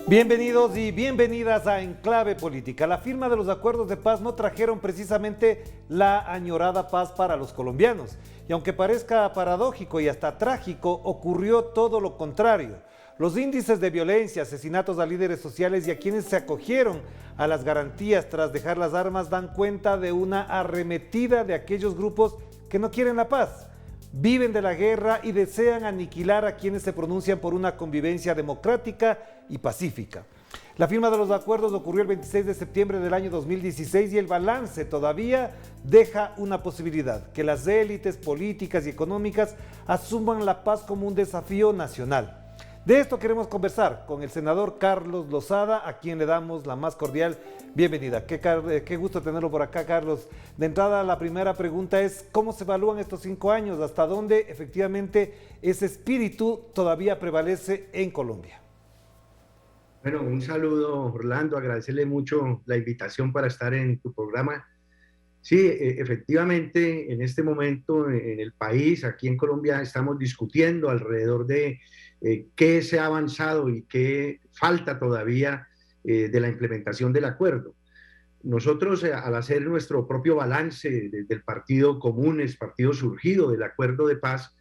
Bienvenidos y bienvenidas a Enclave Política. La firma de los acuerdos de paz no trajeron precisamente la añorada paz para los colombianos. Y aunque parezca paradójico y hasta trágico, ocurrió todo lo contrario. Los índices de violencia, asesinatos a líderes sociales y a quienes se acogieron a las garantías tras dejar las armas dan cuenta de una arremetida de aquellos grupos que no quieren la paz. Viven de la guerra y desean aniquilar a quienes se pronuncian por una convivencia democrática y pacífica. La firma de los acuerdos ocurrió el 26 de septiembre del año 2016 y el balance todavía deja una posibilidad: que las élites políticas y económicas asuman la paz como un desafío nacional. De esto queremos conversar con el senador Carlos Lozada, a quien le damos la más cordial bienvenida. Qué gusto tenerlo por acá, Carlos. De entrada, la primera pregunta es: ¿cómo se evalúan estos 5 años? ¿Hasta dónde efectivamente ese espíritu todavía prevalece en Colombia? Bueno, un saludo, Orlando, agradecerle mucho la invitación para estar en tu programa. Sí, efectivamente, en este momento en el país, aquí en Colombia, estamos discutiendo alrededor de qué se ha avanzado y qué falta todavía de la implementación del acuerdo. Nosotros, al hacer nuestro propio balance del Partido Comunes, partido surgido del acuerdo de paz,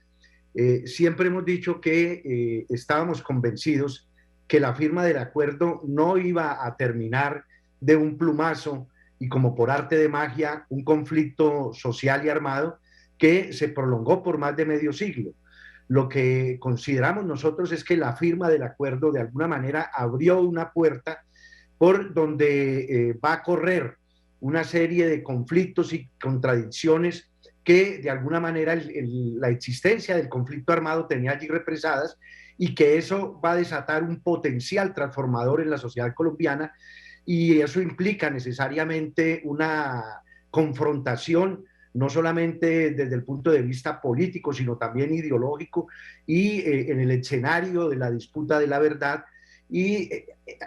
siempre hemos dicho que estábamos convencidos que la firma del acuerdo no iba a terminar de un plumazo y como por arte de magia un conflicto social y armado que se prolongó por más de medio siglo. Lo que consideramos nosotros es que la firma del acuerdo de alguna manera abrió una puerta por donde va a correr una serie de conflictos y contradicciones que de alguna manera la existencia del conflicto armado tenía allí represadas, y que eso va a desatar un potencial transformador en la sociedad colombiana, y eso implica necesariamente una confrontación no solamente desde el punto de vista político, sino también ideológico y en el escenario de la disputa de la verdad. Y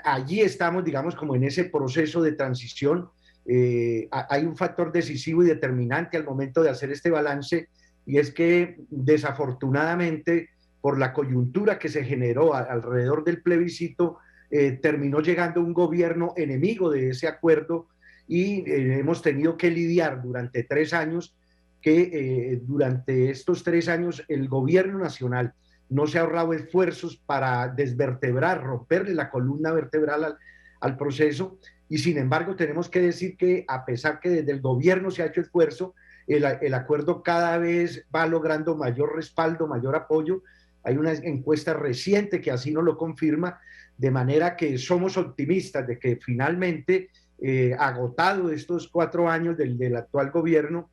allí estamos, digamos, como en ese proceso de transición. Hay un factor decisivo y determinante al momento de hacer este balance, y es que desafortunadamente, por la coyuntura que se generó alrededor del plebiscito, terminó llegando un gobierno enemigo de ese acuerdo, y hemos tenido que lidiar durante 3 años, que durante estos 3 años el gobierno nacional no se ha ahorrado esfuerzos para desvertebrar, romperle la columna vertebral al proceso, y sin embargo tenemos que decir que a pesar que desde el gobierno se ha hecho esfuerzo, el acuerdo cada vez va logrando mayor respaldo, mayor apoyo. Hay una encuesta reciente que así nos lo confirma, de manera que somos optimistas de que finalmente, agotado estos 4 años del actual gobierno,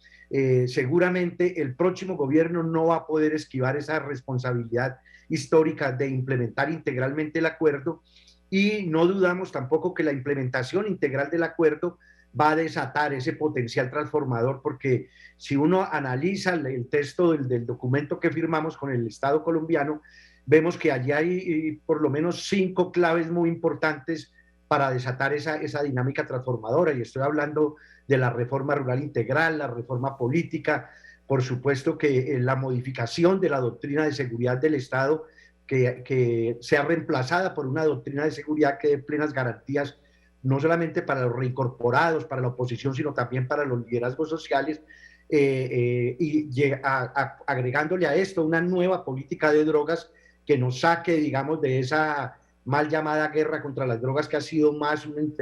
seguramente el próximo gobierno no va a poder esquivar esa responsabilidad histórica de implementar integralmente el acuerdo, y no dudamos tampoco que la implementación integral del acuerdo va a desatar ese potencial transformador, porque si uno analiza el texto del documento que firmamos con el Estado colombiano, vemos que allí hay por lo menos 5 claves muy importantes para desatar esa dinámica transformadora, y estoy hablando de la reforma rural integral, la reforma política, por supuesto que la modificación de la doctrina de seguridad del Estado, que sea reemplazada por una doctrina de seguridad que dé plenas garantías no solamente para los reincorporados, para la oposición, sino también para los liderazgos sociales, agregándole a esto una nueva política de drogas que nos saque, digamos, de esa mal llamada guerra contra las drogas, que ha sido más un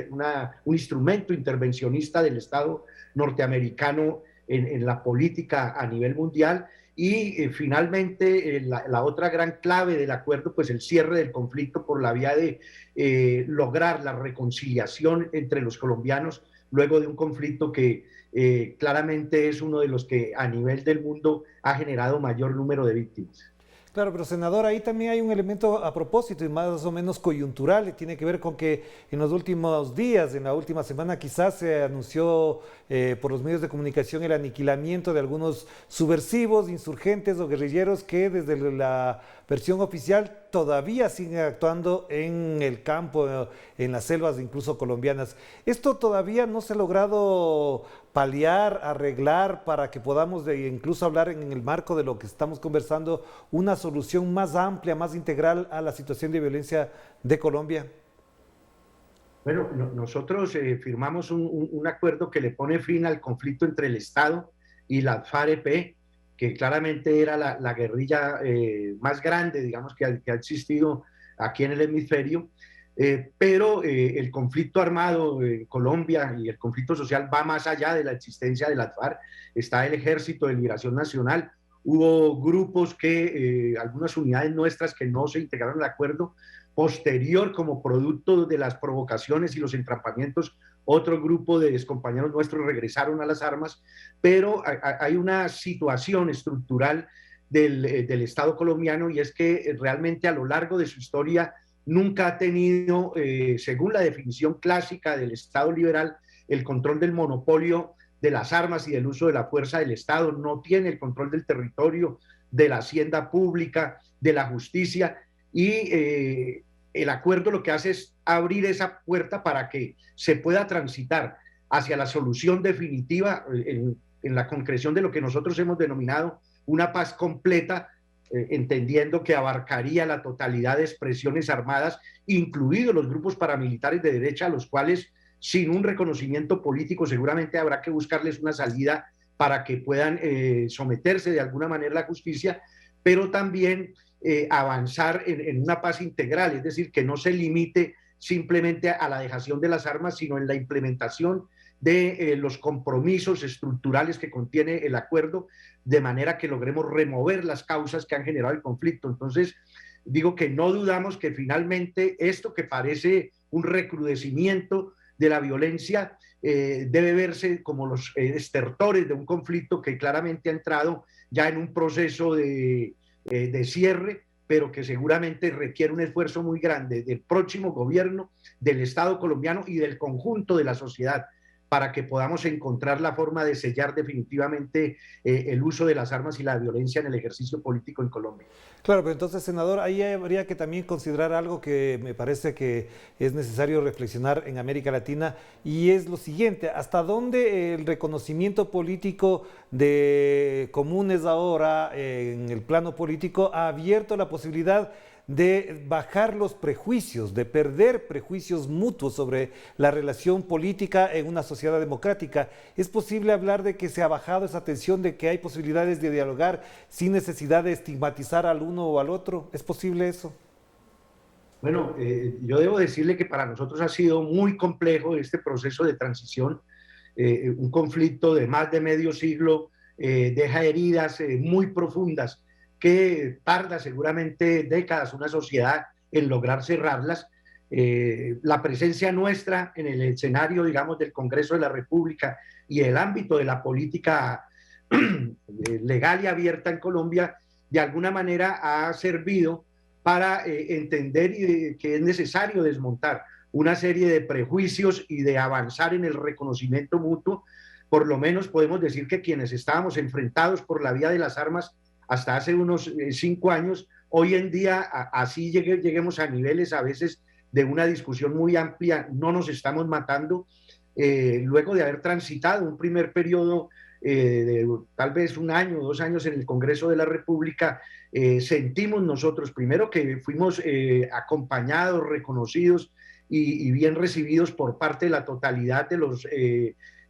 instrumento intervencionista del Estado norteamericano en la política a nivel mundial. Y finalmente, la otra gran clave del acuerdo, pues el cierre del conflicto por la vía de lograr la reconciliación entre los colombianos luego de un conflicto que claramente es uno de los que a nivel del mundo ha generado mayor número de víctimas. Claro, pero senador, ahí también hay un elemento a propósito y más o menos coyuntural, y tiene que ver con que en los últimos días, en la última semana quizás se anunció por los medios de comunicación el aniquilamiento de algunos subversivos, insurgentes o guerrilleros que desde la versión oficial, todavía siguen actuando en el campo, en las selvas incluso colombianas. ¿Esto todavía no se ha logrado paliar, arreglar, para que podamos incluso hablar en el marco de lo que estamos conversando, una solución más amplia, más integral a la situación de violencia de Colombia? Bueno, nosotros firmamos un acuerdo que le pone fin al conflicto entre el Estado y la FAREP, que claramente era la guerrilla más grande, digamos, que ha existido aquí en el hemisferio, pero el conflicto armado en Colombia y el conflicto social va más allá de la existencia de las FARC. Está el Ejército de Liberación Nacional, hubo grupos algunas unidades nuestras que no se integraron al acuerdo. Posterior, como producto de las provocaciones y los entrampamientos, otro grupo de compañeros nuestros regresaron a las armas, pero hay una situación estructural del Estado colombiano, y es que realmente a lo largo de su historia nunca ha tenido, según la definición clásica del Estado liberal, el control del monopolio de las armas y del uso de la fuerza del Estado, no tiene el control del territorio, de la hacienda pública, de la justicia, y el acuerdo lo que hace es abrir esa puerta para que se pueda transitar hacia la solución definitiva en la concreción de lo que nosotros hemos denominado una paz completa, entendiendo que abarcaría la totalidad de expresiones armadas, incluidos los grupos paramilitares de derecha, a los cuales, sin un reconocimiento político, seguramente habrá que buscarles una salida para que puedan someterse de alguna manera a la justicia, pero también avanzar en una paz integral, es decir, que no se limite simplemente a la dejación de las armas, sino en la implementación de los compromisos estructurales que contiene el acuerdo, de manera que logremos remover las causas que han generado el conflicto. Entonces, digo que no dudamos que finalmente esto, que parece un recrudecimiento de la violencia, debe verse como los estertores de un conflicto que claramente ha entrado ya en un proceso de cierre, pero que seguramente requiere un esfuerzo muy grande del próximo gobierno, del Estado colombiano y del conjunto de la sociedad, para que podamos encontrar la forma de sellar definitivamente el uso de las armas y la violencia en el ejercicio político en Colombia. Claro, pero entonces, senador, ahí habría que también considerar algo que me parece que es necesario reflexionar en América Latina, y es lo siguiente: ¿hasta dónde el reconocimiento político de comunes ahora en el plano político ha abierto la posibilidad de bajar los prejuicios, de perder prejuicios mutuos sobre la relación política en una sociedad democrática? ¿Es posible hablar de que se ha bajado esa tensión, de que hay posibilidades de dialogar sin necesidad de estigmatizar al uno o al otro? ¿Es posible eso? Bueno, yo debo decirle que para nosotros ha sido muy complejo este proceso de transición, un conflicto de más de medio siglo, deja heridas muy profundas, que tarda seguramente décadas una sociedad en lograr cerrarlas. La presencia nuestra en el escenario, digamos, del Congreso de la República y el ámbito de la política legal y abierta en Colombia, de alguna manera ha servido para entender que es necesario desmontar una serie de prejuicios y de avanzar en el reconocimiento mutuo. Por lo menos podemos decir que quienes estábamos enfrentados por la vía de las armas hasta hace unos 5 años, hoy en día, así lleguemos a niveles a veces de una discusión muy amplia, no nos estamos matando, luego de haber transitado un primer periodo de tal vez 1 año, 2 años en el Congreso de la República. Sentimos nosotros primero que fuimos acompañados, reconocidos y bien recibidos por parte de la totalidad de los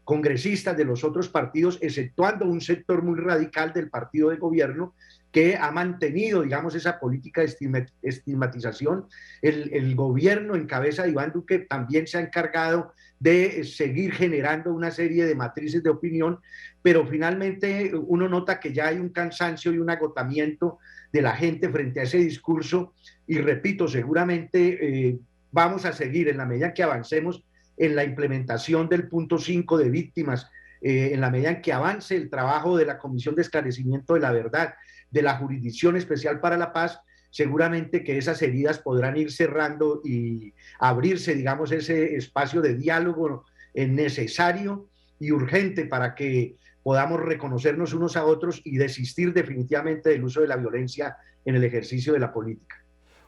congresistas de los otros partidos, exceptuando un sector muy radical del partido de gobierno, que ha mantenido, digamos, esa política de estigmatización. El gobierno en cabeza de Iván Duque también se ha encargado de seguir generando una serie de matrices de opinión, pero finalmente uno nota que ya hay un cansancio y un agotamiento de la gente frente a ese discurso, y repito, seguramente vamos a seguir en la medida que avancemos en la implementación del punto 5 de víctimas, en la medida en que avance el trabajo de la Comisión de Esclarecimiento de la Verdad, de la Jurisdicción Especial para la Paz, seguramente que esas heridas podrán ir cerrando y abrirse, digamos, ese espacio de diálogo necesario y urgente para que podamos reconocernos unos a otros y desistir definitivamente del uso de la violencia en el ejercicio de la política.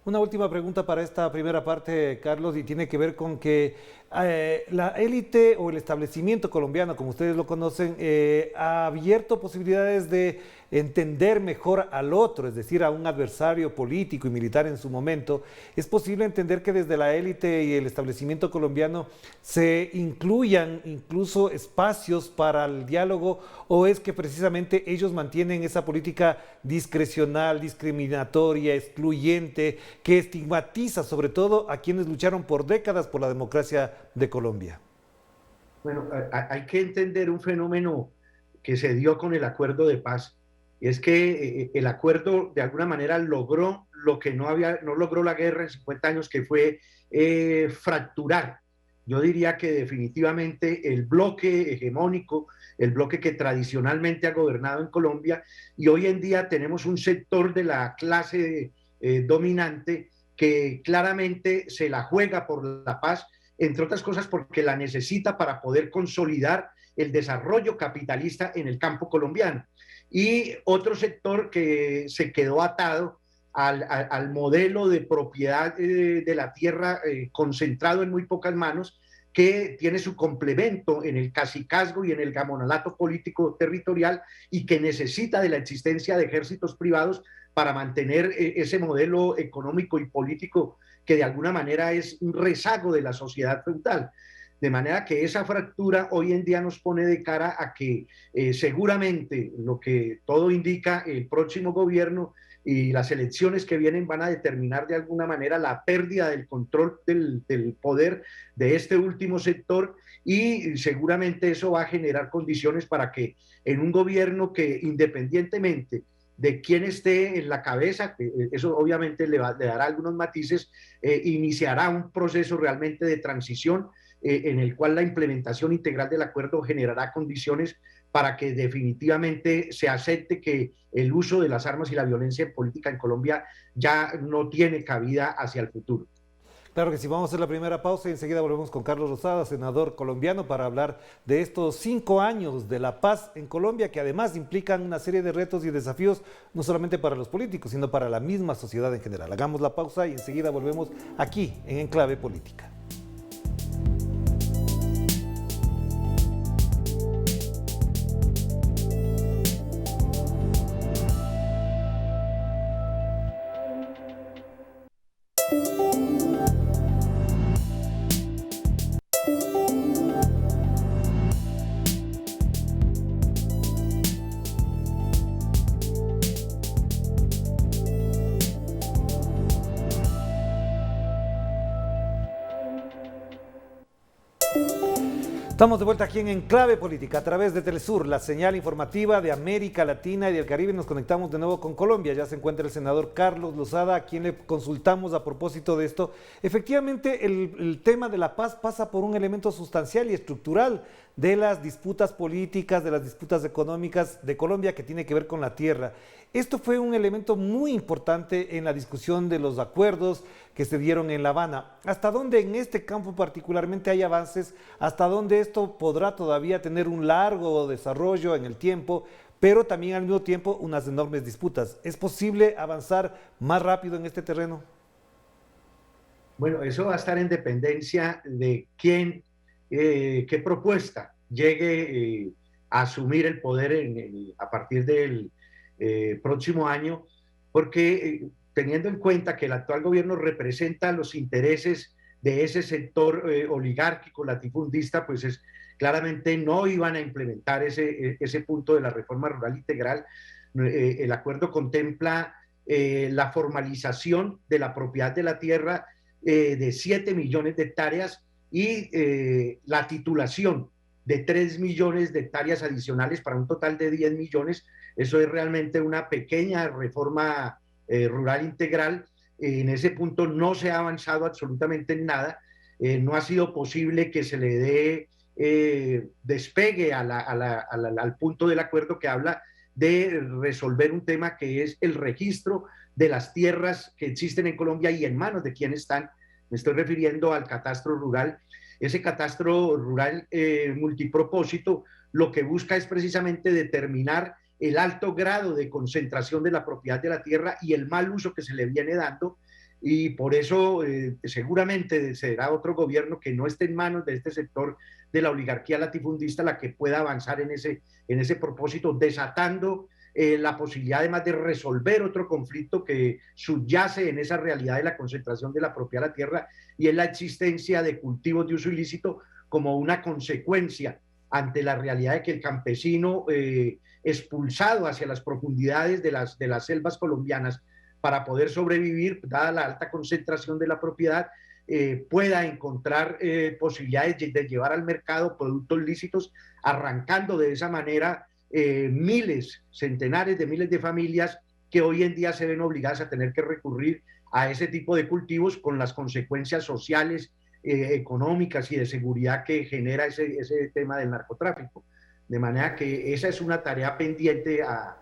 Una última pregunta para esta primera parte, Carlos, y tiene que ver con que la élite o el establecimiento colombiano, como ustedes lo conocen, ha abierto posibilidades de entender mejor al otro, es decir, a un adversario político y militar en su momento. ¿Es posible entender que desde la élite y el establecimiento colombiano se incluyan incluso espacios para el diálogo, o es que precisamente ellos mantienen esa política discrecional, discriminatoria, excluyente, que estigmatiza sobre todo a quienes lucharon por décadas por la democracia de Colombia? Bueno, hay que entender un fenómeno que se dio con el acuerdo de paz, y es que el acuerdo de alguna manera logró lo que no logró la guerra en 50 años, que fue fracturar. Yo diría que definitivamente el bloque hegemónico, el bloque que tradicionalmente ha gobernado en Colombia, y hoy en día tenemos un sector de la clase dominante que claramente se la juega por la paz, entre otras cosas porque la necesita para poder consolidar el desarrollo capitalista en el campo colombiano. Y otro sector que se quedó atado al modelo de propiedad de la tierra concentrado en muy pocas manos, que tiene su complemento en el cacicazgo y en el gamonalato político territorial, y que necesita de la existencia de ejércitos privados para mantener ese modelo económico y político que de alguna manera es un rezago de la sociedad feudal. De manera que esa fractura hoy en día nos pone de cara a que seguramente lo que todo indica, el próximo gobierno y las elecciones que vienen van a determinar de alguna manera la pérdida del control del poder de este último sector, y seguramente eso va a generar condiciones para que en un gobierno que, independientemente de quién esté en la cabeza, eso obviamente le dará algunos matices, iniciará un proceso realmente de transición en el cual la implementación integral del acuerdo generará condiciones para que definitivamente se acepte que el uso de las armas y la violencia en política en Colombia ya no tiene cabida hacia el futuro. Claro que sí, vamos a hacer la primera pausa y enseguida volvemos con Carlos Lozada, senador colombiano, para hablar de estos 5 años de la paz en Colombia, que además implican una serie de retos y desafíos, no solamente para los políticos, sino para la misma sociedad en general. Hagamos la pausa y enseguida volvemos aquí en Enclave Política. Estamos de vuelta aquí en Enclave Política a través de Telesur, la señal informativa de América Latina y del Caribe. Nos conectamos de nuevo con Colombia. Ya se encuentra el senador Carlos Lozada, a quien le consultamos a propósito de esto. Efectivamente, el tema de la paz pasa por un elemento sustancial y estructural de las disputas políticas, de las disputas económicas de Colombia, que tiene que ver con la tierra. Esto fue un elemento muy importante en la discusión de los acuerdos que se dieron en La Habana. ¿Hasta dónde en este campo particularmente hay avances? ¿Hasta dónde esto podrá todavía tener un largo desarrollo en el tiempo, pero también al mismo tiempo unas enormes disputas? ¿Es posible avanzar más rápido en este terreno? Bueno, eso va a estar en dependencia de quién, qué propuesta llegue a asumir el poder a partir del próximo año, porque teniendo en cuenta que el actual gobierno representa los intereses de ese sector oligárquico latifundista, pues claramente no iban a implementar ese punto de la reforma rural integral. El acuerdo contempla la formalización de la propiedad de la tierra de 7 millones de hectáreas y la titulación de 3 millones de hectáreas adicionales para un total de 10 millones. Eso es realmente una pequeña reforma rural integral. En ese punto no se ha avanzado absolutamente en nada. No ha sido posible que se le dé despegue al punto del acuerdo que habla de resolver un tema que es el registro de las tierras que existen en Colombia y en manos de quién están. Me estoy refiriendo al catastro rural. Ese catastro rural multipropósito lo que busca es precisamente determinar el alto grado de concentración de la propiedad de la tierra y el mal uso que se le viene dando, y por eso seguramente será otro gobierno que no esté en manos de este sector de la oligarquía latifundista la que pueda avanzar en ese propósito, desatando la posibilidad además de resolver otro conflicto que subyace en esa realidad de la concentración de la propiedad de la tierra, y es la existencia de cultivos de uso ilícito como una consecuencia ante la realidad de que el campesino expulsado hacia las profundidades de las selvas colombianas para poder sobrevivir, dada la alta concentración de la propiedad, pueda encontrar posibilidades de llevar al mercado productos lícitos, arrancando de esa manera miles, centenares de miles de familias que hoy en día se ven obligadas a tener que recurrir a ese tipo de cultivos, con las consecuencias sociales, económicas y de seguridad que genera ese tema del narcotráfico. De manera que esa es una tarea pendiente a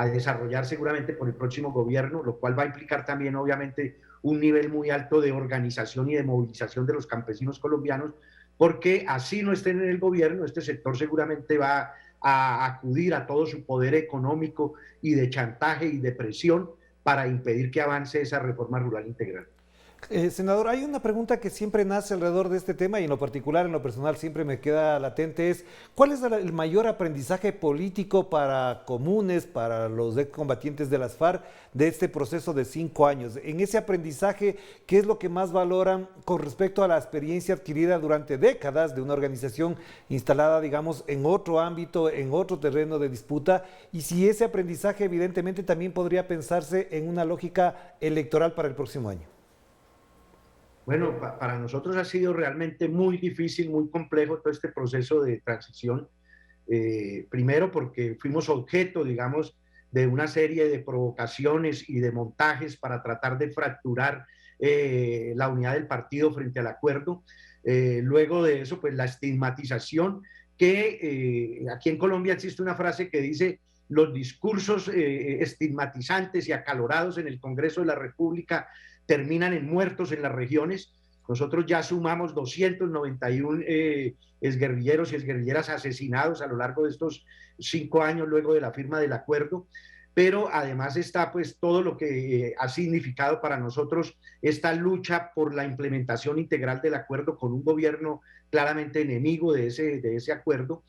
desarrollar seguramente por el próximo gobierno, lo cual va a implicar también obviamente un nivel muy alto de organización y de movilización de los campesinos colombianos, porque así no estén en el gobierno, este sector seguramente va a acudir a todo su poder económico y de chantaje y de presión para impedir que avance esa reforma rural integral. Senador, hay una pregunta que siempre nace alrededor de este tema y en lo particular, en lo personal, siempre me queda latente, es ¿cuál es el mayor aprendizaje político para comunes, para los excombatientes de las FARC de este proceso de 5 años? En ese aprendizaje, ¿qué es lo que más valoran con respecto a la experiencia adquirida durante décadas de una organización instalada, digamos, en otro ámbito, en otro terreno de disputa? Y si ese aprendizaje evidentemente también podría pensarse en una lógica electoral para el próximo año. Bueno, para nosotros ha sido realmente muy difícil, muy complejo todo este proceso de transición. Primero porque fuimos objeto, digamos, de una serie de provocaciones y de montajes para tratar de fracturar la unidad del partido frente al acuerdo. Luego de eso, pues la estigmatización que aquí en Colombia existe una frase que dice: los discursos estigmatizantes y acalorados en el Congreso de la República terminan en muertos en las regiones. Nosotros ya sumamos 291 exguerrilleros y exguerrilleras asesinados a lo largo de estos 5 años luego de la firma del acuerdo, pero además está pues todo lo que ha significado para nosotros esta lucha por la implementación integral del acuerdo con un gobierno claramente enemigo de ese acuerdo,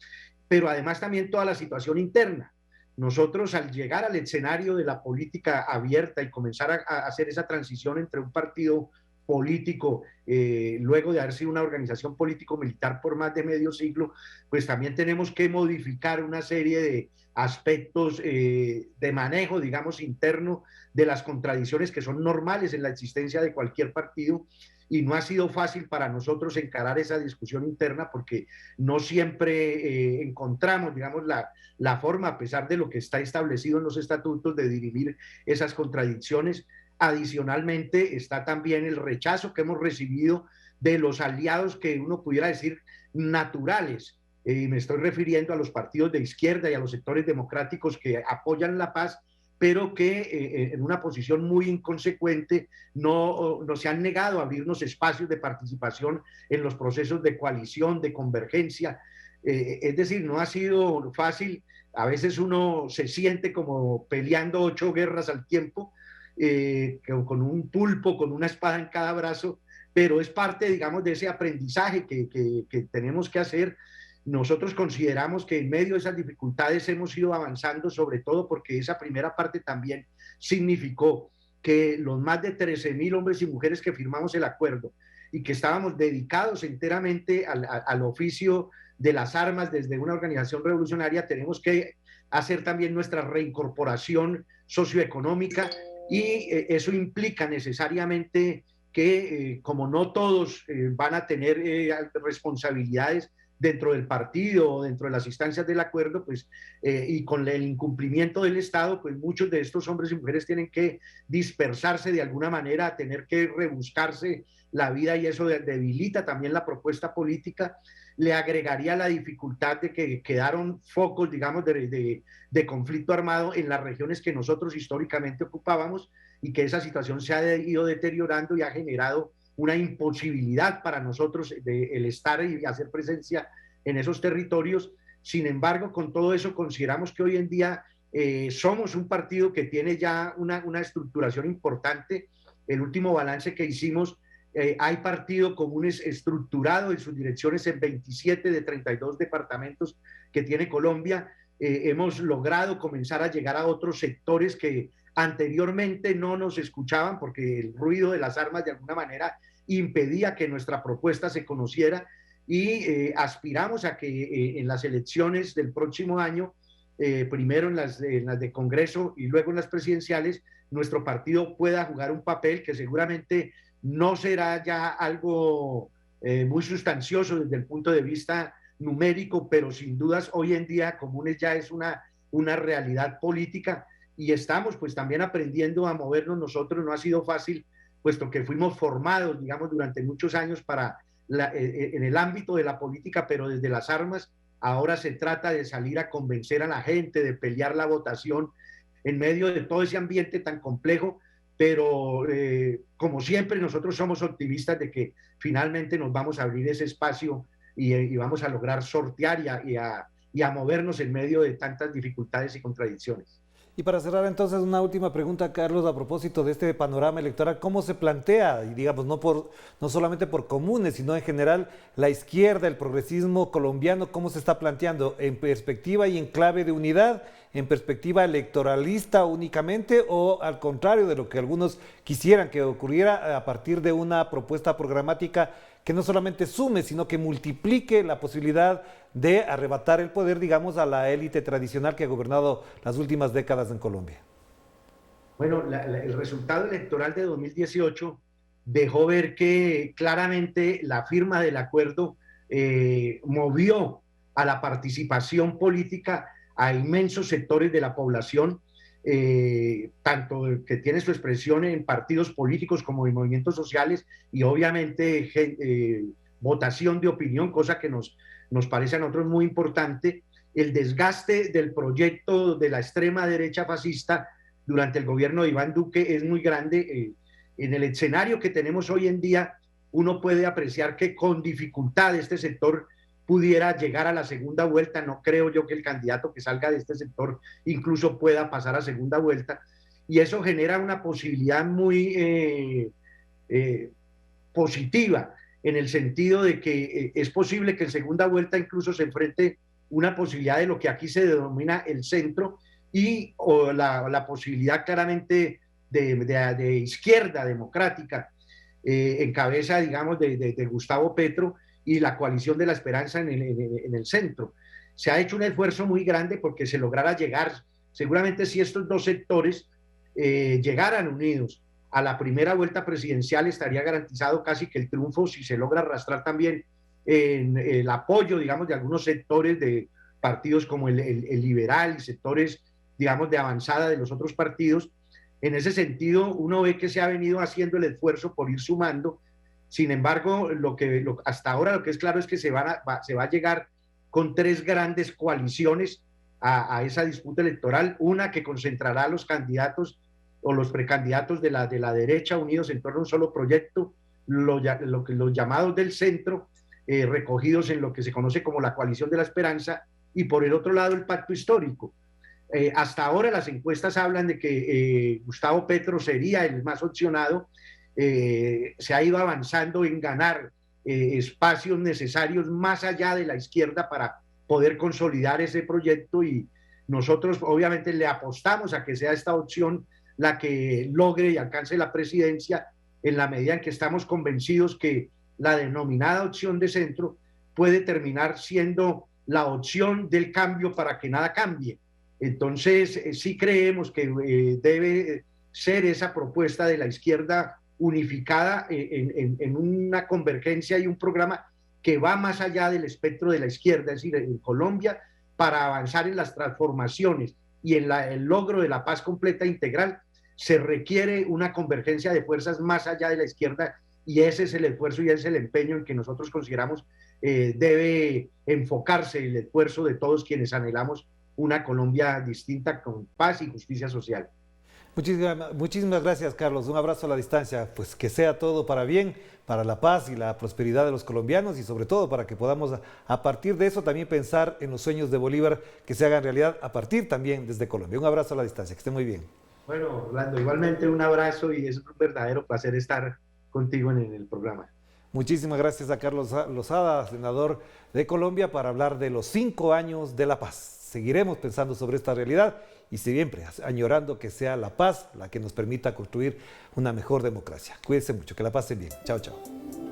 pero además también toda la situación interna. Nosotros, al llegar al escenario de la política abierta y comenzar a hacer esa transición entre un partido político, luego de haber sido una organización político-militar por más de medio siglo, pues también tenemos que modificar una serie de aspectos de manejo, digamos, interno de las contradicciones que son normales en la existencia de cualquier partido, y no ha sido fácil para nosotros encarar esa discusión interna porque no siempre encontramos, digamos, la forma, a pesar de lo que está establecido en los estatutos, de dirimir esas contradicciones. Adicionalmente está también el rechazo que hemos recibido de los aliados que uno pudiera decir naturales, y me estoy refiriendo a los partidos de izquierda y a los sectores democráticos que apoyan la paz, pero que en una posición muy inconsecuente no se han negado a abrirnos espacios de participación en los procesos de coalición, de convergencia. Es decir, no ha sido fácil. A veces uno se siente como peleando 8 guerras al tiempo, con un pulpo, con una espada en cada brazo, pero es parte, digamos, de ese aprendizaje que tenemos que hacer. Nosotros consideramos que en medio de esas dificultades hemos ido avanzando, sobre todo porque esa primera parte también significó que los más de 13.000 hombres y mujeres que firmamos el acuerdo y que estábamos dedicados enteramente al oficio de las armas desde una organización revolucionaria, tenemos que hacer también nuestra reincorporación socioeconómica, y eso implica necesariamente que como no todos van a tener responsabilidades dentro del partido o dentro de las instancias del acuerdo, pues, y con el incumplimiento del Estado, pues muchos de estos hombres y mujeres tienen que dispersarse de alguna manera, tener que rebuscarse la vida, y eso debilita también la propuesta política. Le agregaría la dificultad de que quedaron focos, digamos, de conflicto armado en las regiones que nosotros históricamente ocupábamos, y que esa situación se ha ido deteriorando y ha generado una imposibilidad para nosotros de el estar y hacer presencia en esos territorios. Sin embargo, con todo eso consideramos que hoy en día somos un partido que tiene ya una estructuración importante. El último balance que hicimos, hay partido común estructurado en sus direcciones en 27 de 32 departamentos que tiene Colombia. Hemos logrado comenzar a llegar a otros sectores que anteriormente no nos escuchaban porque el ruido de las armas de alguna manera impedía que nuestra propuesta se conociera, y aspiramos a que en las elecciones del próximo año, primero en las de Congreso y luego en las presidenciales, nuestro partido pueda jugar un papel que seguramente no será ya algo muy sustancioso desde el punto de vista numérico, pero sin dudas hoy en día Comunes ya es una realidad política, y estamos pues también aprendiendo a movernos nosotros. No ha sido fácil, puesto que fuimos formados, digamos, durante muchos años en el ámbito de la política, pero desde las armas. Ahora se trata de salir a convencer a la gente, de pelear la votación en medio de todo ese ambiente tan complejo, pero como siempre nosotros somos optimistas de que finalmente nos vamos a abrir ese espacio y vamos a lograr sortear y a movernos en medio de tantas dificultades y contradicciones. Y para cerrar entonces una última pregunta, Carlos, a propósito de este panorama electoral, ¿cómo se plantea? Y digamos, no solamente por Comunes, sino en general la izquierda, el progresismo colombiano, ¿cómo se está planteando? ¿En perspectiva y en clave de unidad? ¿En perspectiva electoralista únicamente? ¿O al contrario de lo que algunos quisieran que ocurriera, a partir de una propuesta programática que no solamente sume, sino que multiplique la posibilidad de arrebatar el poder, digamos, a la élite tradicional que ha gobernado las últimas décadas en Colombia? Bueno, el resultado electoral de 2018 dejó ver que claramente la firma del acuerdo movió a la participación política a inmensos sectores de la población, tanto que tiene su expresión en partidos políticos como en movimientos sociales, y obviamente votación de opinión, cosa que nos parece a nosotros muy importante. El desgaste del proyecto de la extrema derecha fascista durante el gobierno de Iván Duque es muy grande. En el escenario que tenemos hoy en día, uno puede apreciar que con dificultad este sector pudiera llegar a la segunda vuelta. No creo yo que el candidato que salga de este sector incluso pueda pasar a segunda vuelta, y eso genera una posibilidad muy positiva, en el sentido de que es posible que en segunda vuelta incluso se enfrente una posibilidad de lo que aquí se denomina el centro, o la posibilidad claramente de izquierda democrática, en cabeza, digamos, de Gustavo Petro, y la coalición de la esperanza en el centro. Se ha hecho un esfuerzo muy grande porque se lograra llegar, seguramente si estos dos sectores llegaran unidos a la primera vuelta presidencial, estaría garantizado casi que el triunfo, si se logra arrastrar también en el apoyo, digamos, de algunos sectores de partidos como el liberal y sectores, digamos, de avanzada de los otros partidos. En ese sentido, uno ve que se ha venido haciendo el esfuerzo por ir sumando. Sin embargo, hasta ahora lo que es claro es que se va a llegar con tres grandes coaliciones a esa disputa electoral: una que concentrará a los candidatos o los precandidatos de la derecha unidos en torno a un solo proyecto, los llamados del centro, recogidos en lo que se conoce como la coalición de la esperanza, y por el otro lado el pacto histórico. Hasta ahora las encuestas hablan de que Gustavo Petro sería el más opcionado. Se ha ido avanzando en ganar espacios necesarios más allá de la izquierda para poder consolidar ese proyecto, y nosotros obviamente le apostamos a que sea esta opción la que logre y alcance la presidencia, en la medida en que estamos convencidos que la denominada opción de centro puede terminar siendo la opción del cambio para que nada cambie. Entonces, sí creemos que debe ser esa propuesta de la izquierda unificada en una convergencia y un programa que va más allá del espectro de la izquierda. Es decir, en Colombia, para avanzar en las transformaciones y en el logro de la paz completa e integral, se requiere una convergencia de fuerzas más allá de la izquierda, y ese es el esfuerzo y ese es el empeño en que nosotros consideramos debe enfocarse el esfuerzo de todos quienes anhelamos una Colombia distinta, con paz y justicia social. Muchísimas gracias, Carlos. Un abrazo a la distancia. Pues que sea todo para bien, para la paz y la prosperidad de los colombianos y sobre todo para que podamos a partir de eso también pensar en los sueños de Bolívar que se hagan realidad a partir también desde Colombia. Un abrazo a la distancia, que esté muy bien. Bueno, Orlando, igualmente un abrazo y es un verdadero placer estar contigo en el programa. Muchísimas gracias a Carlos Lozada, senador de Colombia, para hablar de los 5 años de la paz. Seguiremos pensando sobre esta realidad y siempre añorando que sea la paz la que nos permita construir una mejor democracia. Cuídense mucho, que la pasen bien. Chao, chao.